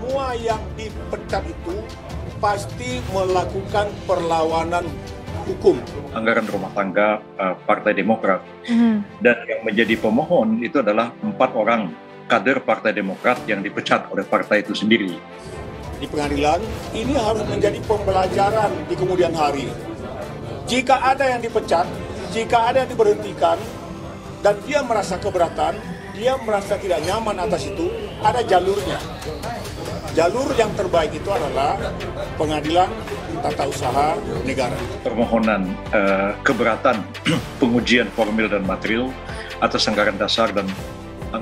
semua yang dipecat itu pasti melakukan perlawanan hukum. Anggaran rumah tangga Partai Demokrat. Dan yang menjadi pemohon itu adalah 4 orang kader Partai Demokrat yang dipecat oleh partai itu sendiri. Di pengadilan, ini harus menjadi pembelajaran di kemudian hari. Jika ada yang dipecat, jika ada yang diberhentikan, dan dia merasa keberatan, dia merasa tidak nyaman atas itu, ada jalurnya. Jalur yang terbaik itu adalah pengadilan tata usaha negara. Permohonan keberatan pengujian formil dan material atas anggaran dasar dan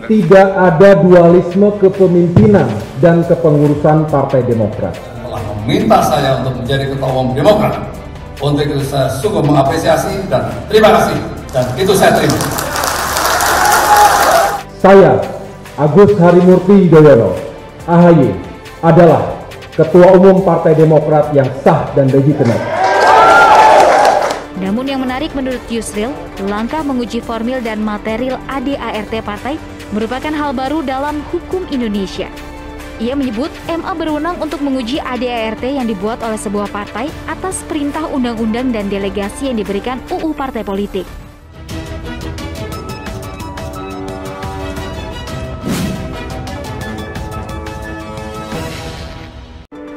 tidak ada dualisme kepemimpinan dan kepengurusan Partai Demokrat. Telah meminta saya untuk menjadi ketua umum Demokrat. Untuk itu saya sungguh mengapresiasi dan terima kasih. Dan itu saya terima. Saya, Agus Harimurti Yudhoyono, AHY, adalah Ketua Umum Partai Demokrat yang sah dan legitimate. Namun yang menarik menurut Yusril, langkah menguji formil dan material ADART partai merupakan hal baru dalam hukum Indonesia. Ia menyebut MA berwenang untuk menguji ADART yang dibuat oleh sebuah partai atas perintah undang-undang dan delegasi yang diberikan UU Partai Politik.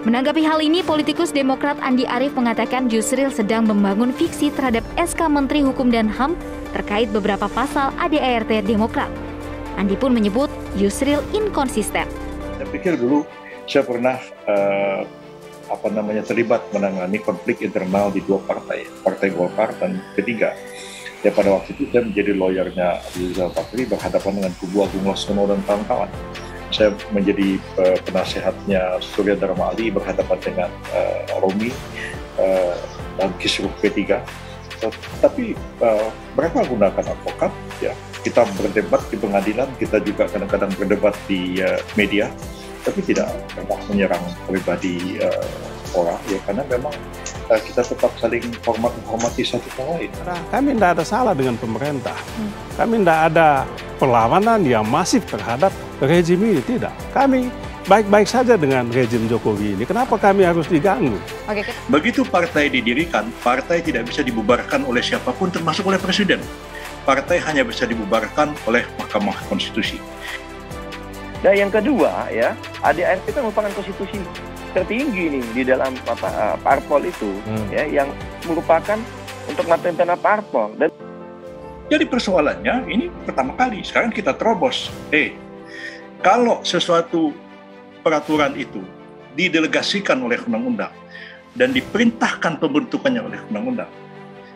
Menanggapi hal ini, politikus Demokrat Andi Arief mengatakan Yusril sedang membangun fiksi terhadap SK Menteri Hukum dan HAM terkait beberapa pasal ADART Demokrat. Andi pun menyebut Yusril inkonsisten. Saya pikir dulu saya pernah terlibat menangani konflik internal di 2 partai, Partai Golkar dan P3. Ya pada waktu itu saya menjadi lawyernya Rizal Bakri berhadapan dengan kubu Agung Laksono dan kawan-kawan. Saya menjadi penasehatnya Surya Dharma Ali berhadapan dengan Romi dan Kisruh P3. Tapi mereka gunakan advokat, ya. Kita berdebat di pengadilan, kita juga kadang-kadang berdebat di media, tapi tidak pernah menyerang pribadi orang, ya karena memang kita tetap saling menghormati satu sama lain. Kami tidak ada salah dengan pemerintah, kami tidak ada perlawanan yang masif terhadap rezim ini, tidak. Kami baik-baik saja dengan rezim Jokowi ini, kenapa kami harus diganggu? Begitu partai didirikan, partai tidak bisa dibubarkan oleh siapapun termasuk oleh presiden. Partai hanya bisa dibubarkan oleh Mahkamah Konstitusi. Dan yang kedua, ya, ADART itu merupakan konstitusi tertinggi nih di dalam parpol itu, ya, yang merupakan untuk materi parpol. Dan jadi persoalannya ini pertama kali sekarang kita terobos. Kalau sesuatu peraturan itu didelegasikan oleh undang-undang dan diperintahkan pembentukannya oleh undang-undang,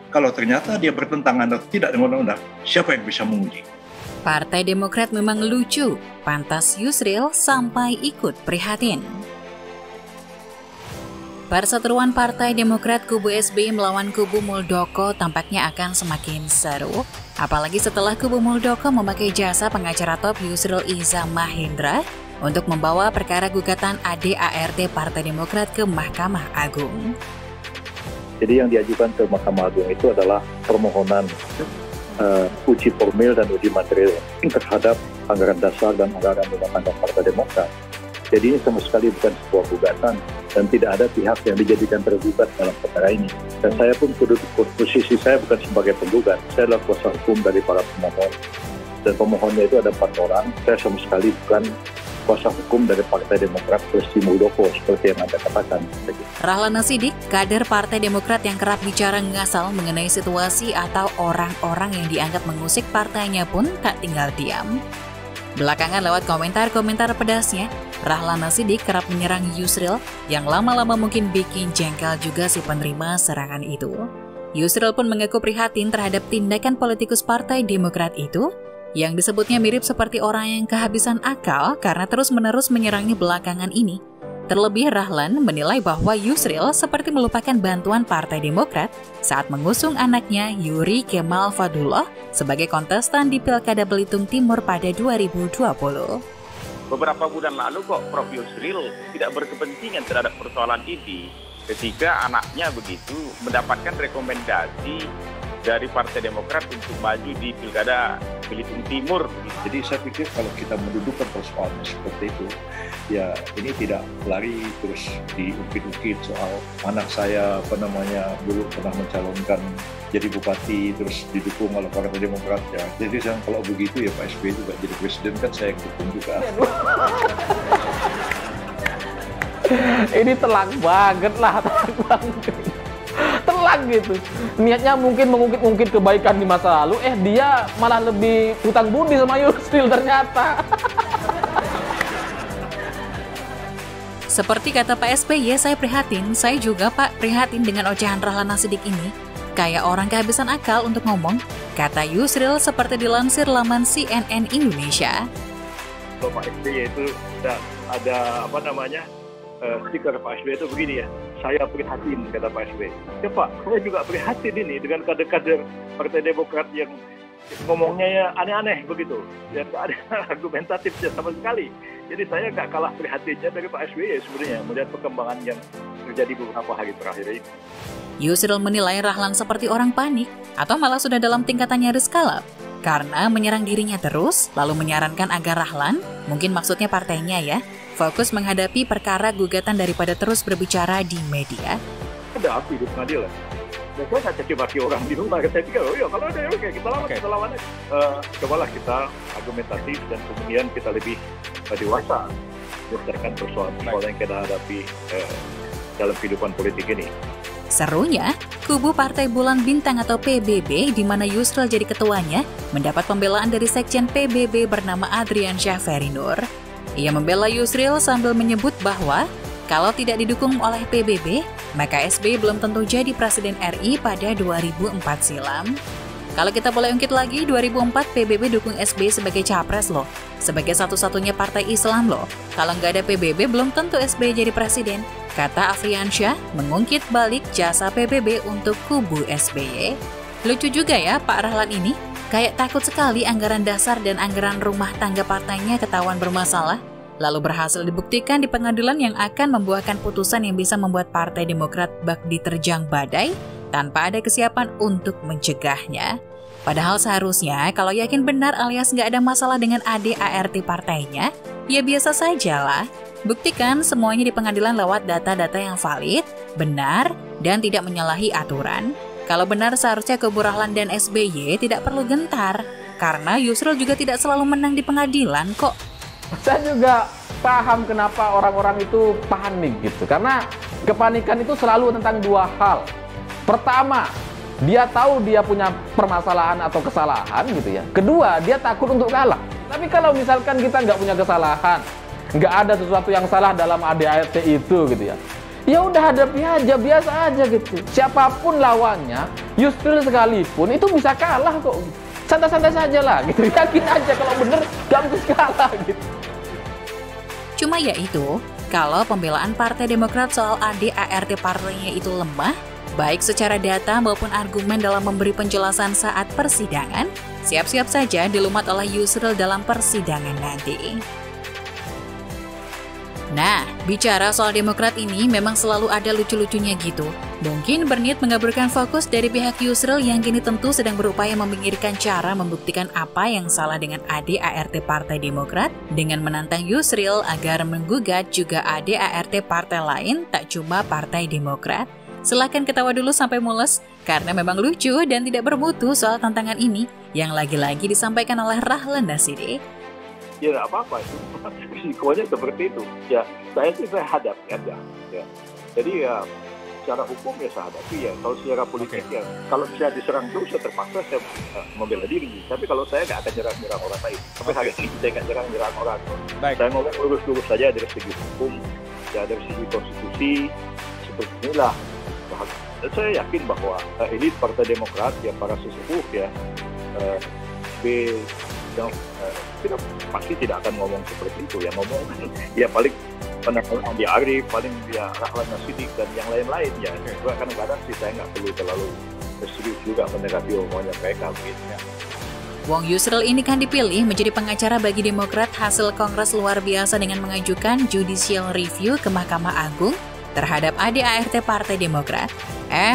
kalau ternyata dia bertentangan atau tidak dengan undang-undang, siapa yang bisa menguji? Partai Demokrat memang lucu, pantas Yusril sampai ikut prihatin. Perseteruan Partai Demokrat kubu SBY melawan kubu Muldoko tampaknya akan semakin seru, apalagi setelah kubu Muldoko memakai jasa pengacara top Yusril Iza Mahendra untuk membawa perkara gugatan ADART Partai Demokrat ke Mahkamah Agung. Jadi yang diajukan ke Mahkamah Agung itu adalah permohonan uji formil dan uji material terhadap anggaran dasar dan anggaran rumah tangga Partai Demokrat. Jadi ini sama sekali bukan sebuah gugatan dan tidak ada pihak yang dijadikan tergugat dalam perkara ini. Dan saya pun posisi saya bukan sebagai penggugat, saya adalah kuasa hukum dari para pemohon. Dan pemohonnya itu ada 4 orang, saya sama sekali bukan kuasa hukum dari Partai Demokrat Presti Muldoko seperti yang Anda katakan. Rahlana Siddiq, kader Partai Demokrat yang kerap bicara ngasal mengenai situasi atau orang-orang yang dianggap mengusik partainya pun tak tinggal diam. Belakangan lewat komentar-komentar pedasnya, Rahlana Siddiq kerap menyerang Yusril yang lama-lama mungkin bikin jengkel juga si penerima serangan itu. Yusril pun mengaku prihatin terhadap tindakan politikus Partai Demokrat itu, yang disebutnya mirip seperti orang yang kehabisan akal karena terus-menerus menyerangnya belakangan ini. Terlebih Rahlan menilai bahwa Yusril seperti melupakan bantuan Partai Demokrat saat mengusung anaknya Yuri Kemal Fadullah sebagai kontestan di Pilkada Belitung Timur pada 2020. Beberapa bulan lalu kok Prof. Yusril tidak berkepentingan terhadap persoalan ini ketika anaknya begitu mendapatkan rekomendasi dari Partai Demokrat untuk maju di Pilkada Belitung Timur. Jadi saya pikir kalau kita mendudukkan persoalan seperti itu, ya ini tidak lari terus diungkit-ungkit soal anak saya dulu pernah mencalonkan jadi bupati terus didukung oleh Partai Demokrat ya. Jadi kalau begitu ya Pak SBY juga jadi presiden kan saya yang dukung juga. Ini telak banget lah, telak gitu. Niatnya mungkin mengungkit-ungkit kebaikan di masa lalu, dia malah lebih hutang budi sama Yusril ternyata. Seperti kata Pak SBY, saya prihatin, saya juga Pak prihatin dengan ocehan Rahlan Nasidik ini. Kayak orang kehabisan akal untuk ngomong, kata Yusril seperti dilansir laman CNN Indonesia. Kalau Pak SBY itu ada stiker Pak SBY itu begini ya, saya prihatin, kata Pak SBY. Ya Pak, saya juga prihatin ini dengan kader-kader Partai Demokrat yang ngomongnya ya aneh-aneh begitu, dan nggak ada argumentatifnya sama sekali. Jadi saya nggak kalah prihatinnya dari Pak SBY sebenarnya melihat perkembangan yang terjadi beberapa hari terakhir ini. Yusril menilai Rahlan seperti orang panik atau malah sudah dalam tingkatan nyaris kalap karena menyerang dirinya terus, lalu menyarankan agar Rahlan, mungkin maksudnya partainya ya, fokus menghadapi perkara gugatan daripada terus berbicara di media. Ada api di pengadilan. Dan saya nggak caci maki orang di rumah. Saya pikir, kalau ada oke, kita lawan. Cobalah kita argumentatif dan kemudian kita lebih dewasa berdasarkan persoalan yang kita hadapi dalam kehidupan politik ini. Serunya, kubu Partai Bulan Bintang atau PBB di mana Yusril jadi ketuanya mendapat pembelaan dari Sekjen PBB bernama Adrian Syaferi Nur. Ia membela Yusril sambil menyebut bahwa kalau tidak didukung oleh PBB, maka SBY belum tentu jadi Presiden RI pada 2004 silam. Kalau kita boleh ungkit lagi, 2004 PBB dukung SBY sebagai capres loh, sebagai satu-satunya partai Islam loh. Kalau nggak ada PBB, belum tentu SBY jadi presiden, kata Afriansyah mengungkit balik jasa PBB untuk kubu SBY. Lucu juga ya Pak Rahlan ini. Kayak takut sekali anggaran dasar dan anggaran rumah tangga partainya ketahuan bermasalah, lalu berhasil dibuktikan di pengadilan yang akan membuahkan putusan yang bisa membuat Partai Demokrat bak diterjang badai tanpa ada kesiapan untuk mencegahnya. Padahal seharusnya kalau yakin benar alias nggak ada masalah dengan ADART partainya, ya biasa saja lah. Buktikan semuanya di pengadilan lewat data-data yang valid, benar, dan tidak menyalahi aturan. Kalau benar seharusnya kubu Rahlan dan SBY tidak perlu gentar, karena Yusril juga tidak selalu menang di pengadilan kok. Saya juga paham kenapa orang-orang itu panik gitu, karena kepanikan itu selalu tentang dua hal. Pertama, dia tahu dia punya permasalahan atau kesalahan gitu ya. Kedua, dia takut untuk kalah. Tapi kalau misalkan kita nggak punya kesalahan, nggak ada sesuatu yang salah dalam ADART itu gitu ya, ya udah hadapi aja, biasa aja gitu. Siapapun lawannya, Yusril sekalipun itu bisa kalah kok. Santai-santai saja lah gitu. Yakin aja kalau bener gak mungkin kalah gitu. Cuma ya itu, kalau pembelaan Partai Demokrat soal ADART partainya itu lemah, baik secara data maupun argumen dalam memberi penjelasan saat persidangan, siap-siap saja dilumat oleh Yusril dalam persidangan nanti. Nah, bicara soal Demokrat ini memang selalu ada lucu-lucunya gitu. Mungkin berniat mengaburkan fokus dari pihak Yusril yang kini tentu sedang berupaya memikirkan cara membuktikan apa yang salah dengan ADART Partai Demokrat dengan menantang Yusril agar menggugat juga ADART partai lain, tak cuma Partai Demokrat. Silakan ketawa dulu sampai mules, karena memang lucu dan tidak bermutu soal tantangan ini yang lagi-lagi disampaikan oleh Rahlan Nasidik. Ya nggak apa-apa itu, risikonya seperti itu. Ya saya hadapi aja. Ya. Jadi ya secara hukum ya saya hadapi ya. Kalau secara politik ya, kalau saya diserang terus saya terpaksa saya membela diri. Tapi kalau saya nggak akan nyerang orang lain. Sampai hari ini saya nggak nyerang orang. Baik. Saya ngomong lurus-lurus saja dari segi hukum, ya dari segi konstitusi seperti inilah. Dan saya yakin bahwa elit Partai Demokrat ya para sesepuh ya kita pasti tidak akan ngomong seperti itu. Yang ngomong ya paling Andi Arief, paling dia Rahlan Nasidik dan yang lain-lain ya. Kadang-kadang sih saya nggak perlu terlalu serius juga mendekati omongannya mereka gitu ya. Wong Yusril ini kan dipilih menjadi pengacara bagi Demokrat hasil Kongres luar biasa dengan mengajukan judicial review ke Mahkamah Agung terhadap ADART Partai Demokrat.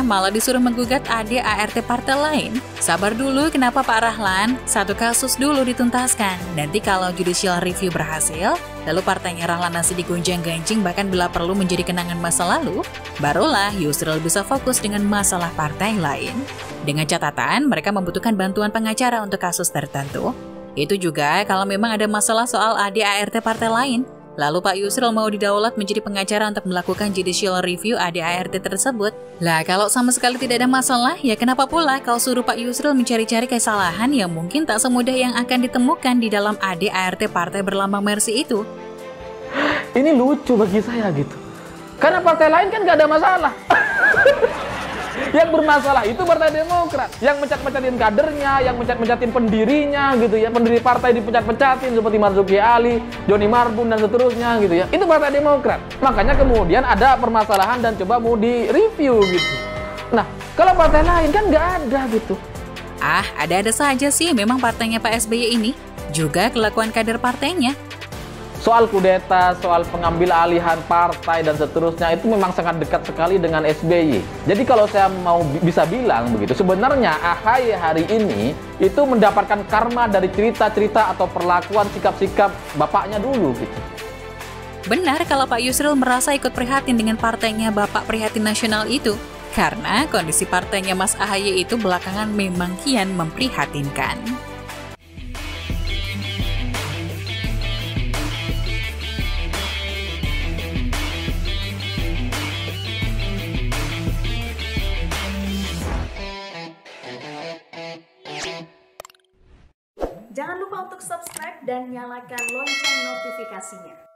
Malah disuruh menggugat ADART partai lain. Sabar dulu, kenapa Pak Rahlan? Satu kasus dulu dituntaskan. Nanti kalau judicial review berhasil, lalu partainya Rahlan masih digonjang-ganjing bahkan bila perlu menjadi kenangan masa lalu, barulah Yusril bisa fokus dengan masalah partai lain. Dengan catatan, mereka membutuhkan bantuan pengacara untuk kasus tertentu. Itu juga kalau memang ada masalah soal ADART partai lain. Lalu Pak Yusril mau didaulat menjadi pengacara untuk melakukan judicial review ADART tersebut. Lah kalau sama sekali tidak ada masalah, ya kenapa pula kau suruh Pak Yusril mencari-cari kesalahan yang mungkin tak semudah yang akan ditemukan di dalam ADART partai berlambang Mercy itu? Ini lucu bagi saya gitu. Karena partai lain kan gak ada masalah. Yang bermasalah itu Partai Demokrat, yang mencat-mencatin kadernya, yang mencat-mencatin pendirinya gitu ya, pendiri partai dipecat-pecatin seperti Marzuki Ali, Joni Marbun dan seterusnya gitu ya. Itu Partai Demokrat. Makanya kemudian ada permasalahan dan coba mau di-review gitu. Nah, kalau partai lain kan nggak ada gitu. Ada-ada saja sih memang partainya Pak SBY ini, juga kelakuan kader partainya. Soal kudeta, soal pengambil alihan partai dan seterusnya itu memang sangat dekat sekali dengan SBY. Jadi kalau saya mau bisa bilang begitu, sebenarnya AHY hari ini itu mendapatkan karma dari cerita-cerita atau perlakuan sikap-sikap bapaknya dulu gitu. Benar kalau Pak Yusril merasa ikut prihatin dengan partainya Bapak Prihatin Nasional itu, karena kondisi partainya Mas AHY itu belakangan memang kian memprihatinkan. Jangan lupa untuk subscribe dan nyalakan lonceng notifikasinya.